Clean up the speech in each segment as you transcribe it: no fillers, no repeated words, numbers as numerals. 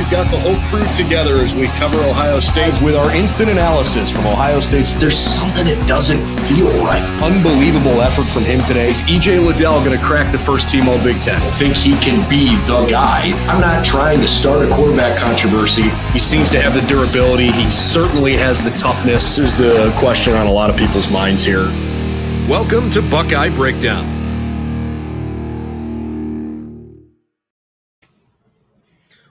we've got the whole crew together as we cover Ohio State with our instant analysis from Ohio State. There's something that doesn't feel right. Unbelievable effort from him today. Is E.J. Liddell going to crack the first team All-Big Ten? I think he can be the guy. I'm not trying to start a quarterback controversy. He seems to have the durability. He certainly has the toughness. This is the question on a lot of people's minds here. Welcome to Buckeye Breakdown.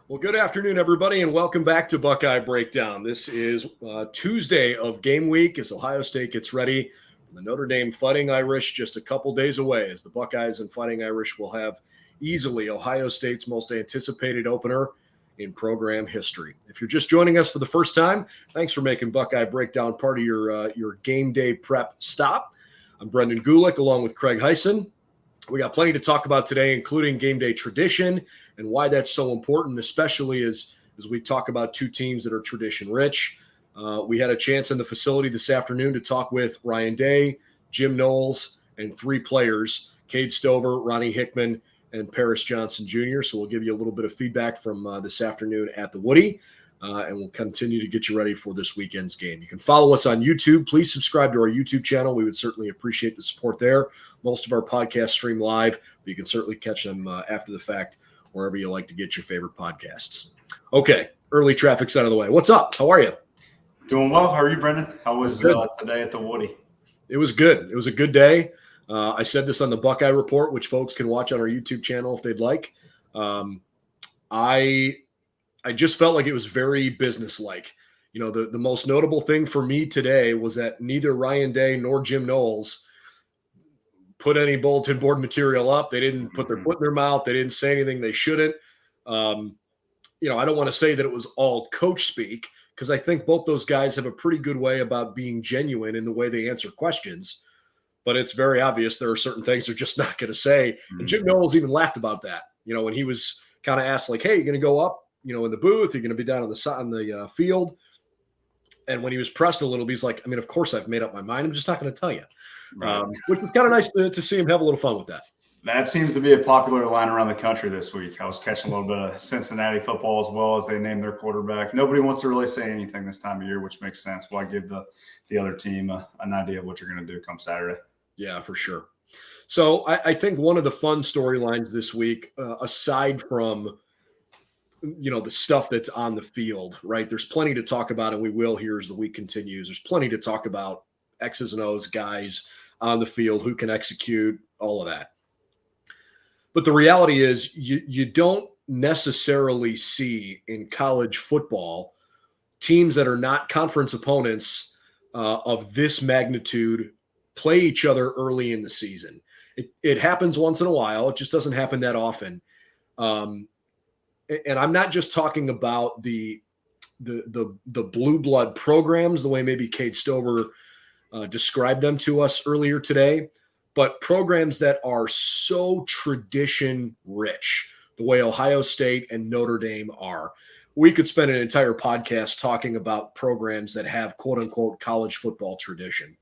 Well, good afternoon, everybody, and welcome back to Buckeye Breakdown. This is Tuesday of game week as Ohio State gets ready for the Notre Dame Fighting Irish just a couple days away, as the Buckeyes and Fighting Irish will have easily Ohio State's most anticipated opener in program history. If you're just joining us for the first time, thanks for making Buckeye Breakdown part of your game day prep stop. I'm Brendan Gulick along with Craig Hyson. We got plenty to talk about today, including game day tradition and why that's so important, especially as we talk about two teams that are tradition rich. We had a chance in the facility this afternoon to talk with Ryan Day, Jim Knowles, and three players, Cade Stover, Ronnie Hickman, and Paris Johnson Jr. So we'll give you a little bit of feedback from this afternoon at the Woody, and we'll continue to get you ready for this weekend's game. You can follow us on YouTube. Please subscribe to our YouTube channel. We would certainly appreciate the support there. Most of our podcasts stream live, but you can certainly catch them after the fact wherever you like to get your favorite podcasts. Okay, early traffic's out of the way. What's up? How are you? Doing well. How are you, Brendan? How was today at the Woody? It was good. It was a good day. I said this on the Buckeye Report, which folks can watch on our YouTube channel if they'd like. I just felt like it was very businesslike. You know, the most notable thing for me today was that neither Ryan Day nor Jim Knowles put any bulletin board material up. They didn't put their foot in their mouth. They didn't say anything they shouldn't. I don't want to say that it was all coach speak, because I think both those guys have a pretty good way about being genuine in the way they answer questions. But it's very obvious there are certain things they're just not going to say. And Jim Knowles even laughed about that, when he was kind of asked, like, hey, you're going to go up, in the booth, you're going to be down on the field. And when he was pressed a little bit, he's like, I mean, of course I've made up my mind. I'm just not going to tell you. Right. Which was kind of nice to see him have a little fun with that. That seems to be a popular line around the country this week. I was catching a little bit of Cincinnati football as well as they named their quarterback. Nobody wants to really say anything this time of year, which makes sense. Why give the other team an idea of what you're going to do come Saturday? Yeah, for sure. So I think one of the fun storylines this week, aside from the stuff that's on the field, right? There's plenty to talk about, and we will here as the week continues. There's plenty to talk about, X's and O's, guys on the field, who can execute, all of that. But the reality is you don't necessarily see in college football teams that are not conference opponents of this magnitude play each other early in the season. It happens once in a while. It just doesn't happen that often. And I'm not just talking about the blue blood programs, the way maybe Cade Stover described them to us earlier today, but programs that are so tradition rich, the way Ohio State and Notre Dame are. We could spend an entire podcast talking about programs that have quote unquote college football tradition.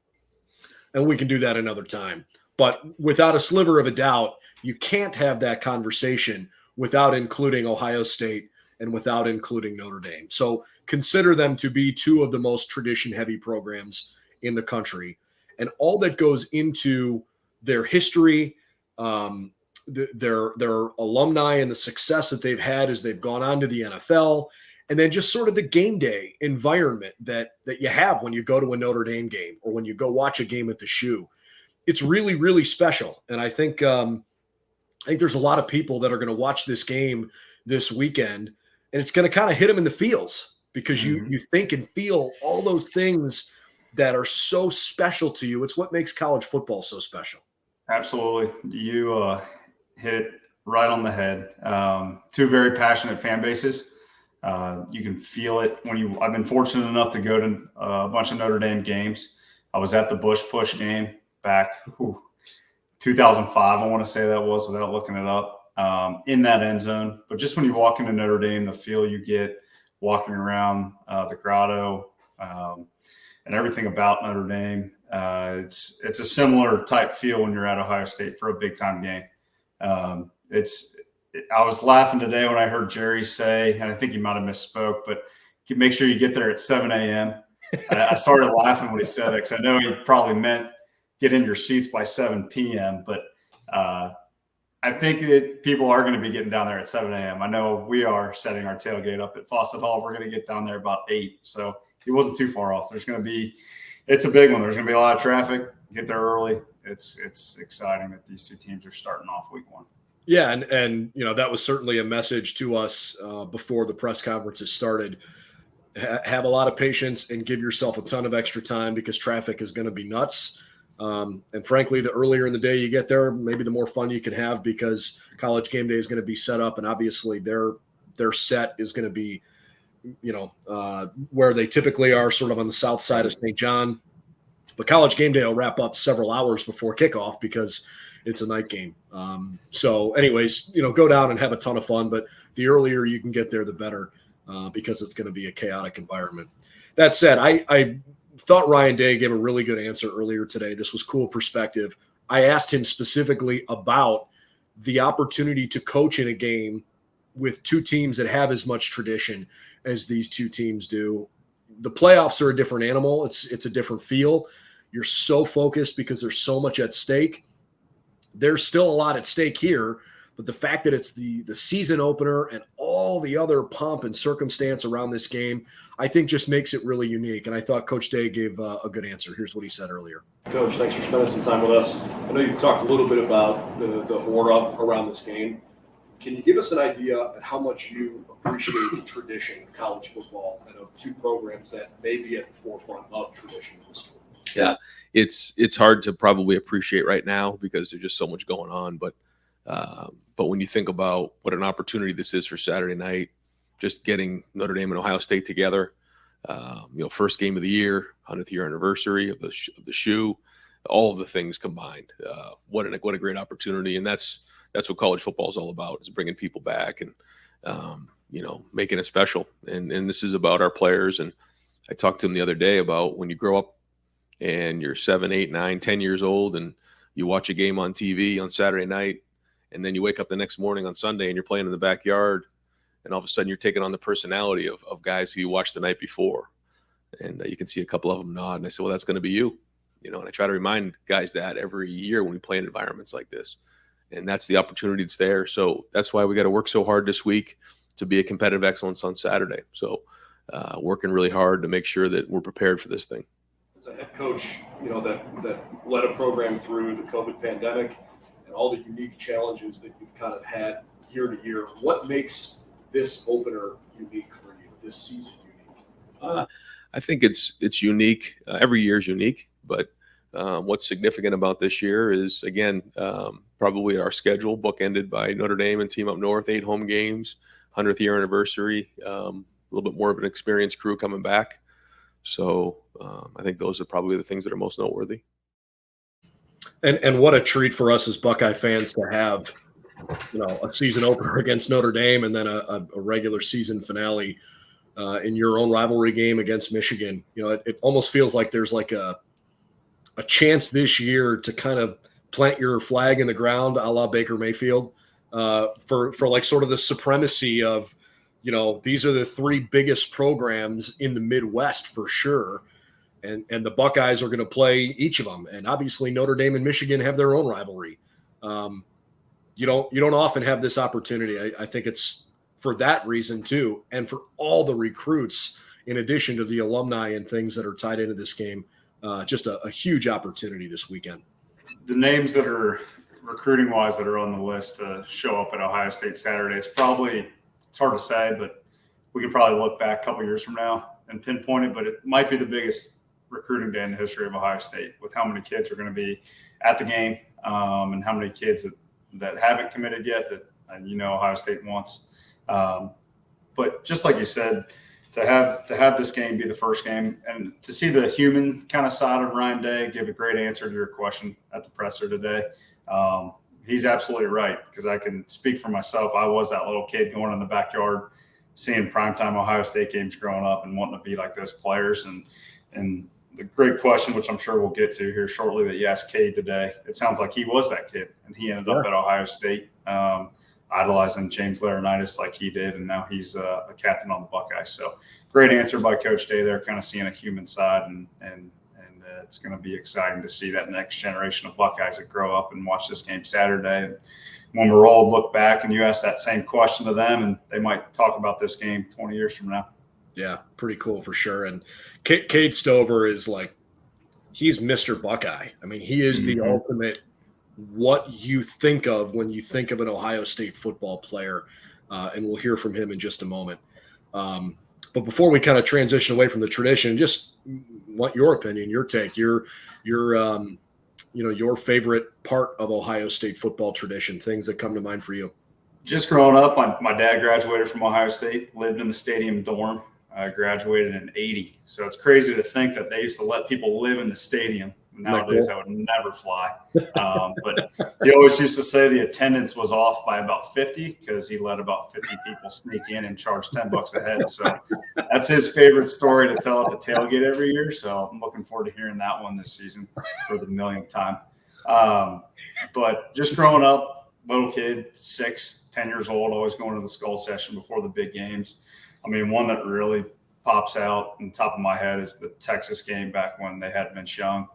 And we can do that another time. But without a sliver of a doubt, you can't have that conversation without including Ohio State and without including Notre Dame. So consider them to be two of the most tradition-heavy programs in the country. And all that goes into their history, their alumni and the success that they've had as they've gone on to the NFL, and then just sort of the game day environment that you have when you go to a Notre Dame game or when you go watch a game at the Shoe. It's really, really special. And I think there's a lot of people that are going to watch this game this weekend, and it's going to kind of hit them in the feels because you think and feel all those things that are so special to you. It's what makes college football so special. Absolutely. You hit it right on the head. Two very passionate fan bases. You can feel it I've been fortunate enough to go to a bunch of Notre Dame games. I was at the Bush Push game back 2005, I want to say that was, without looking it up, in that end zone. But just when you walk into Notre Dame, the feel you get walking around the grotto and everything about Notre Dame, it's a similar type feel when you're at Ohio State for a big time game. It's I was laughing today when I heard Jerry say, and I think he might have misspoke, but make sure you get there at 7 a.m. I started laughing when he said that because I know he probably meant get in your seats by 7 p.m. But I think that people are going to be getting down there at 7 a.m. I know we are setting our tailgate up at Fawcett Hall. We're going to get down there about 8. So he wasn't too far off. It's a big one. There's going to be a lot of traffic. Get there early. It's exciting that these two teams are starting off week one. Yeah, and that was certainly a message to us before the press conferences started. Have a lot of patience and give yourself a ton of extra time because traffic is going to be nuts. And frankly, the earlier in the day you get there, maybe the more fun you can have because College game day is going to be set up, and obviously their set is going to be, where they typically are, sort of on the south side of St. John. But College game day will wrap up several hours before kickoff because it's a night game. So anyways, go down and have a ton of fun, but the earlier you can get there, the better, because it's going to be a chaotic environment. That said, I thought Ryan Day gave a really good answer earlier today. This was cool perspective. I asked him specifically about the opportunity to coach in a game with two teams that have as much tradition as these two teams do. The playoffs are a different animal. It's a different feel. You're so focused because there's so much at stake. There's still a lot at stake here, but the fact that it's the season opener and all the other pomp and circumstance around this game, I think just makes it really unique. And I thought Coach Day gave a good answer. Here's what he said earlier. Coach, thanks for spending some time with us. I know you talked a little bit about the aura around this game. Can you give us an idea of how much you appreciate the tradition of college football and of two programs that may be at the forefront of tradition in the sport? Yeah, it's hard to probably appreciate right now because there's just so much going on. But when you think about what an opportunity this is for Saturday night, just getting Notre Dame and Ohio State together, first game of the year, 100th year anniversary of the shoe, all of the things combined. What a great opportunity, and that's what college football is all about: is bringing people back and making it special. And this is about our players. And I talked to him the other day about when you grow up and you're 7, 8, 9, 10 years old and you watch a game on TV on Saturday night, and then you wake up the next morning on Sunday and you're playing in the backyard, and all of a sudden you're taking on the personality of guys who you watched the night before. And you can see a couple of them nod. And I said, well, that's going to be you. And I try to remind guys that every year when we play in environments like this. And that's the opportunity that's there. So that's why we got to work so hard this week to be a competitive excellence on Saturday. So working really hard to make sure that we're prepared for this thing. As a head coach, that led a program through the COVID pandemic and all the unique challenges that you've kind of had year to year, what makes this opener unique for you, this season unique? I think it's unique. Every year is unique, but what's significant about this year is, again, probably our schedule bookended by Notre Dame and Team Up North, 8 home games, 100th year anniversary, a little bit more of an experienced crew coming back. So I think those are probably the things that are most noteworthy. And what a treat for us as Buckeye fans to have, a season opener against Notre Dame and then a regular season finale in your own rivalry game against Michigan. It almost feels like there's like a chance this year to kind of plant your flag in the ground a la Baker Mayfield for like sort of the supremacy of, these are the 3 biggest programs in the Midwest for sure. And the Buckeyes are going to play each of them. And obviously Notre Dame and Michigan have their own rivalry. You don't often have this opportunity. I think it's for that reason too. And for all the recruits, in addition to the alumni and things that are tied into this game, just a huge opportunity this weekend. The names that are recruiting wise that are on the list to show up at Ohio State Saturday, it's hard to say, but we can probably look back a couple years from now and pinpoint it, but it might be the biggest recruiting day in the history of Ohio State with how many kids are going to be at the game and how many kids that haven't committed yet that Ohio State wants. But just like you said, to have this game be the first game and to see the human kind of side of Ryan Day give a great answer to your question at the presser today. He's absolutely right, because I can speak for myself. I was that little kid going in the backyard, seeing primetime Ohio State games growing up and wanting to be like those players. And the great question, which I'm sure we'll get to here shortly, that you asked Cade today, it sounds like he was that kid and he ended up at Ohio State. I idolizing James Laurinaitis like he did, and now he's a captain on the Buckeyes. So great answer by Coach Day there, kind of seeing a human side, and it's going to be exciting to see that next generation of Buckeyes that grow up and watch this game Saturday. And when we're all look back and you ask that same question to them, and they might talk about this game 20 years from now. Yeah, pretty cool for sure. And Kade Stover is like, he's Mr. Buckeye. I mean, he is the ultimate what you think of when you think of an Ohio State football player. And we'll hear from him in just a moment. But before we kind of transition away from the tradition, just want your opinion, your take, your favorite part of Ohio State football tradition, things that come to mind for you. Just growing up, my dad graduated from Ohio State, lived in the stadium dorm. I graduated in 80. So it's crazy to think that they used to let people live in the stadium. Nowadays, that would never fly. But he always used to say the attendance was off by about 50 because he let about 50 people sneak in and charge $10 a head. So that's his favorite story to tell at the tailgate every year. So I'm looking forward to hearing that one this season for the millionth time. But just growing up, little kid, 10 years old, always going to the skull session before the big games. I mean, one that really pops out on top of my head is the Texas game back when they had Vince Young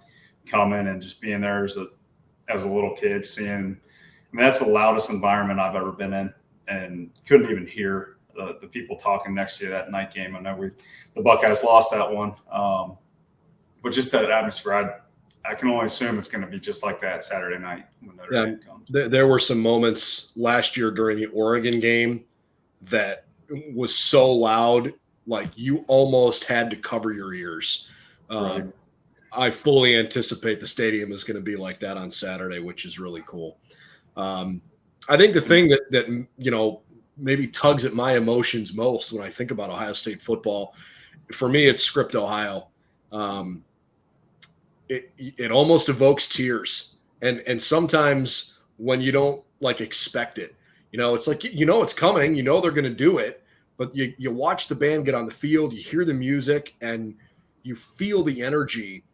coming, and just being there as a little kid, seeing, I mean, that's the loudest environment I've ever been in, and couldn't even hear the people talking next to you that night game. I know the Buckeyes lost that one, but just that atmosphere, I can only assume it's going to be just like that Saturday night when Notre Dame comes. There were some moments last year during the Oregon game that was so loud, like you almost had to cover your ears. Right. I fully anticipate the stadium is going to be like that on Saturday, which is really cool. I think the thing that maybe tugs at my emotions most when I think about Ohio State football, for me, it's Script, Ohio. It almost evokes tears, and sometimes when you don't expect it, it's like it's coming. They're going to do it, but you watch the band get on the field, you hear the music, and you feel the energy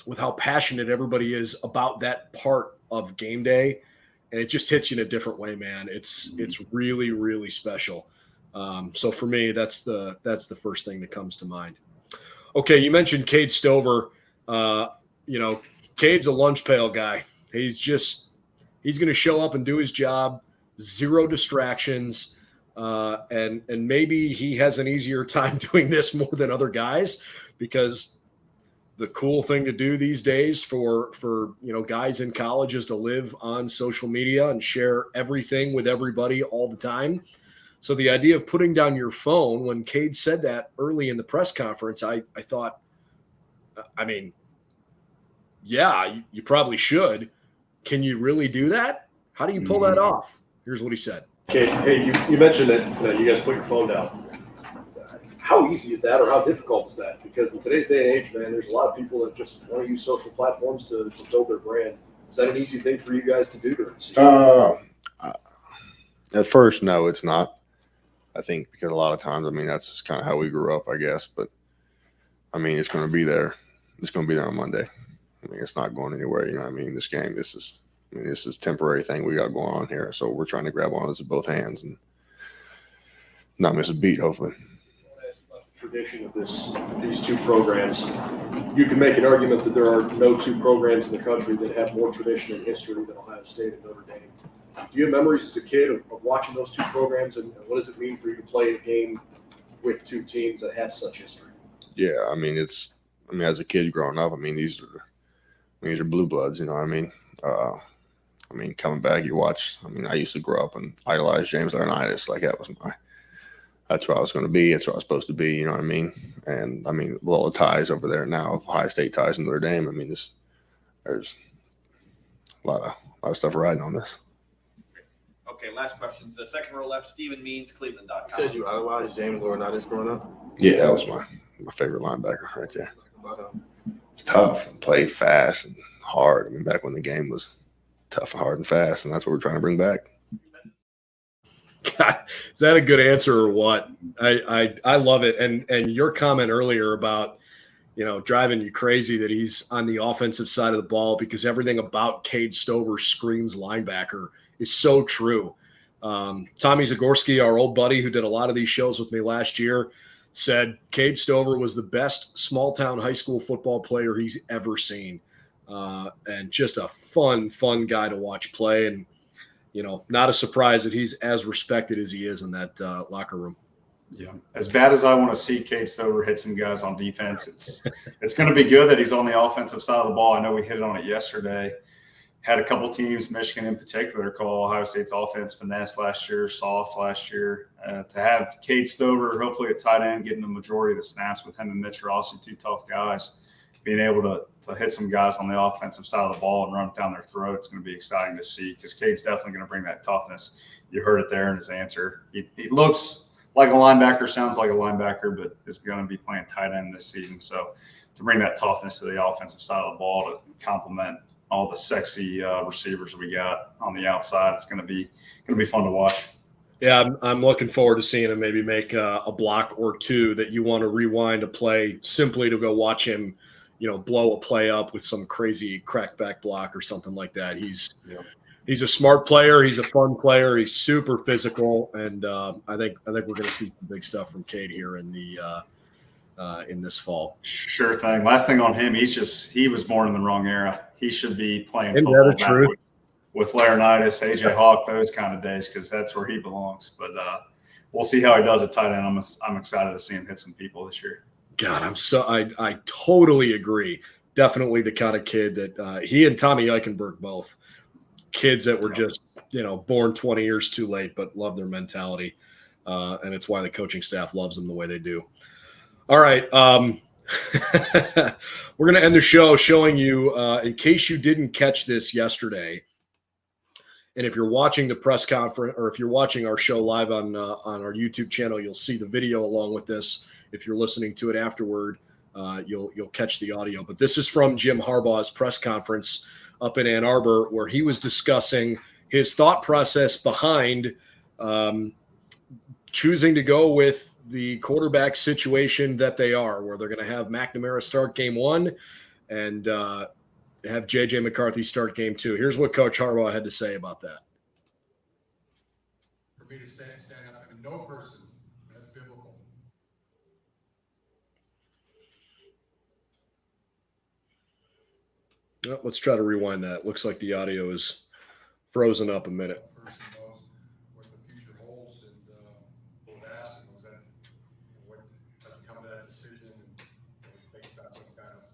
with how passionate everybody is about that part of game day, and it just hits you in a different way, man. It's really, really special. So for me, that's the first thing that comes to mind. Okay, you mentioned Cade Stover. Cade's a lunch pail guy. He's going to show up and do his job, zero distractions, and maybe he has an easier time doing this more than other guys, because the cool thing to do these days for guys in college is to live on social media and share everything with everybody all the time. So the idea of putting down your phone, when Cade said that early in the press conference, I thought, I mean, yeah, you probably should. Can you really do that? How do you pull that off? Here's what he said. Okay, hey, you mentioned that you guys put your phone down. How easy is that, or how difficult is that? Because in today's day and age, man, there's a lot of people that just want to use social platforms to build their brand. Is that an easy thing for you guys to do during the season? At first, no, it's not. I think because a lot of times, I mean, that's just kind of how we grew up, I guess. But, I mean, it's going to be there. It's going to be there on Monday. I mean, it's not going anywhere. You know what I mean? This game, this is a temporary thing we got going on here. So we're trying to grab on this with both hands and not miss a beat, hopefully. Tradition of these two programs. You can make an argument that there are no two programs in the country that have more tradition and history than Ohio State and Notre Dame. Do you have memories as a kid of watching those two programs, and what does it mean for you to play a game with two teams that have such history? Yeah, I mean, as a kid growing up, I mean, these are blue bloods, you know what I mean? Coming back, you watch. I mean, I used to grow up and idolize James Laurinaitis. Like that's what I was going to be. That's what I was supposed to be. You know what I mean? And I mean, with all the ties over there now, Ohio State ties in Notre Dame. I mean, there's a lot of stuff riding on this. Okay, last question. The second row left, Stephen Means, Cleveland.com. You said you idolized James Laurinaitis growing up? Yeah, that was my favorite linebacker right there. It's tough and played fast and hard. I mean, back when the game was tough and hard and fast, and that's what we're trying to bring back. God, is that a good answer or what? I love it. And your comment earlier about, driving you crazy that he's on the offensive side of the ball, because everything about Kade Stover screams linebacker is so true. Tommy Zagorski, our old buddy who did a lot of these shows with me last year, said Cade Stover was the best small-town high school football player he's ever seen. And just a fun guy to watch play. And, not a surprise that he's as respected as he is in that locker room. Yeah, as bad as I want to see Cade Stover hit some guys on defense, it's going to be good that he's on the offensive side of the ball. I know we hit on it yesterday. Had a couple teams, Michigan in particular, call Ohio State's offense finesse last year, soft last year. To have Cade Stover, hopefully at tight end, getting the majority of the snaps with him and Mitch Rossi, two tough guys, being able to hit some guys on the offensive side of the ball and run it down their throat, it's going to be exciting to see because Cade's definitely going to bring that toughness. You heard it there in his answer. He looks like a linebacker, sounds like a linebacker, but is going to be playing tight end this season. So to bring that toughness to the offensive side of the ball to complement all the sexy receivers we got on the outside, it's going to be fun to watch. Yeah, I'm looking forward to seeing him maybe make a block or two that you want to rewind a play simply to go watch him, blow a play up with some crazy crackback block or something like that. He's a smart player. He's a fun player. He's super physical, and I think we're going to see some big stuff from Cade here in this fall. Sure thing. Last thing on him, he was born in the wrong era. He should be playing football back with Laurinaitis, AJ Hawk, those kind of days, because that's where he belongs. But we'll see how he does at tight end. I'm excited to see him hit some people this year. God, I totally agree. Definitely the kind of kid that he and Tommy Eichenberg both. Kids that were just, born 20 years too late, but love their mentality. And it's why the coaching staff loves them the way they do. All right. We're going to end the show showing you, in case you didn't catch this yesterday, and if you're watching the press conference or if you're watching our show live on our YouTube channel, you'll see the video along with this. If you're listening to it afterward, you'll catch the audio. But this is from Jim Harbaugh's press conference up in Ann Arbor, where he was discussing his thought process behind choosing to go with the quarterback situation that they are, where they're going to have McNamara start game 1 and have J.J. McCarthy start game 2. Here's what Coach Harbaugh had to say about that. For me to stand up, no person, that's biblical. Well, let's try to rewind that. Looks like the audio is frozen up a minute. Person knows what the future holds, and we'll ask, was that what has come to that decision, and based on some kind of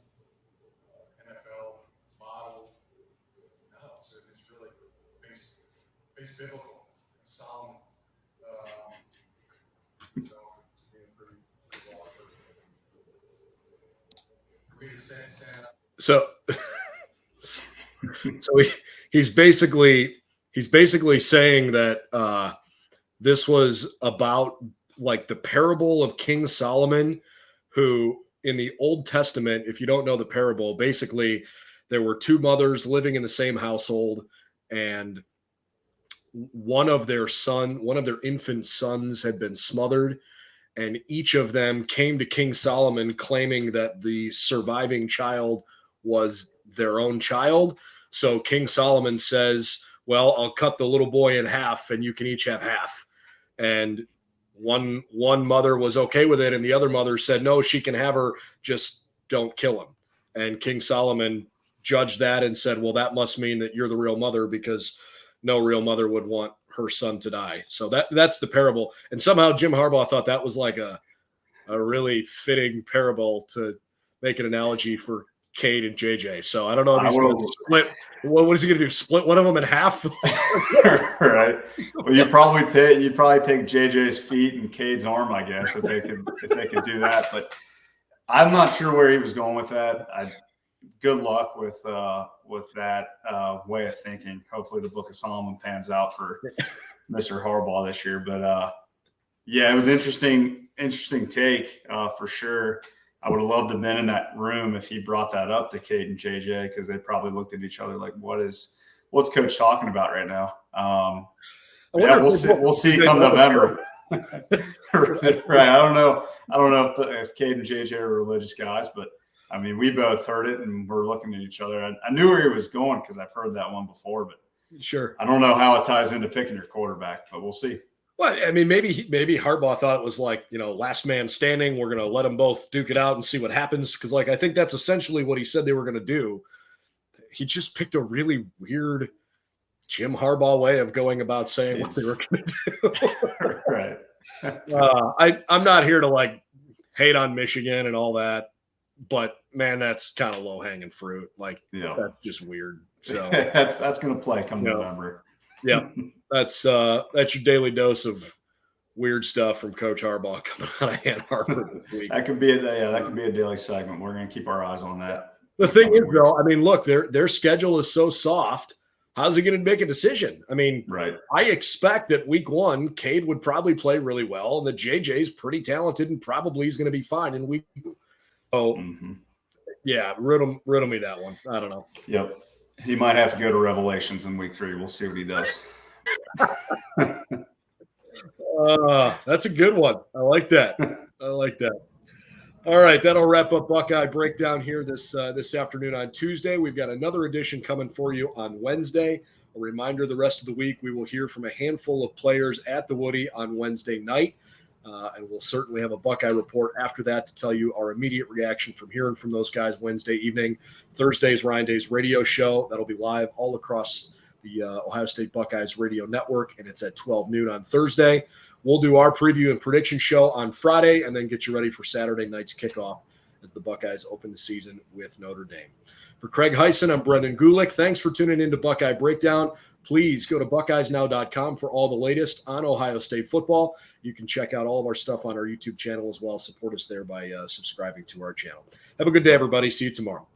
NFL model? No, it's really based biblical, Solomon. So being a pretty long person. For me to stand up. So he's basically saying that this was about like the parable of King Solomon, who in the Old Testament, if you don't know the parable, basically there were two mothers living in the same household, and one of their infant sons had been smothered, and each of them came to King Solomon claiming that the surviving child was their own child. So King Solomon says, well, I'll cut the little boy in half and you can each have half. And one mother was okay with it, and the other mother said, no, she can have her, just don't kill him. And King Solomon judged that and said, well, that must mean that you're the real mother, because no real mother would want her son to die. So that's the parable. And somehow Jim Harbaugh thought that was like a really fitting parable to make an analogy for Cade and JJ. So I don't know if he's going to split. What is he going to do? Split one of them in half? Right. Well, you'd probably take JJ's feet and Cade's arm, I guess, if they could do that. But I'm not sure where he was going with that. Good luck with that way of thinking. Hopefully, the Book of Solomon pans out for Mr. Harbaugh this year. But yeah, it was interesting take for sure. I would have loved to have been in that room if he brought that up to Cade and JJ, because they probably looked at each other like, what's Coach talking about right now? Yeah, we'll see come November. Right. I don't know if Cade and JJ are religious guys, but I mean, we both heard it and we're looking at each other. I knew where he was going because I've heard that one before, but Sure. I don't know how it ties into picking your quarterback, but we'll see. Well, I mean, maybe Harbaugh thought it was like, last man standing. We're going to let them both duke it out and see what happens. Because, I think that's essentially what he said they were going to do. He just picked a really weird Jim Harbaugh way of going about saying what they were going to do. Right. I'm not here to hate on Michigan and all that, but man, that's kind of low hanging fruit. That's just weird. So that's going to play come November. Yeah, that's your daily dose of weird stuff from Coach Harbaugh coming out of Ann Arbor this week. That could be a daily segment. We're going to keep our eyes on that. The thing is, though, I mean, look, their schedule is so soft. How's he going to make a decision? I mean, right. I expect that week 1, Cade would probably play really well, and that JJ's pretty talented and probably is going to be fine in week 2. So, yeah, riddle me that one. I don't know. Yep. He might have to go to Revelations in week 3. We'll see what he does. That's a good one. I like that. All right, that'll wrap up Buckeye Breakdown here this afternoon on Tuesday. We've got another edition coming for you on Wednesday. A reminder, the rest of the week we will hear from a handful of players at the Woody on Wednesday night. And we'll certainly have a Buckeye report after that to tell you our immediate reaction from hearing from those guys Wednesday evening. Thursday's Ryan Day's radio show. That'll be live all across the Ohio State Buckeyes radio network, and it's at 12 noon on Thursday. We'll do our preview and prediction show on Friday and then get you ready for Saturday night's kickoff as the Buckeyes open the season with Notre Dame. For Craig Hyson, I'm Brendan Gulick. Thanks for tuning in to Buckeye Breakdown. Please go to BuckeyesNow.com for all the latest on Ohio State football. You can check out all of our stuff on our YouTube channel as well. Support us there by subscribing to our channel. Have a good day, everybody. See you tomorrow.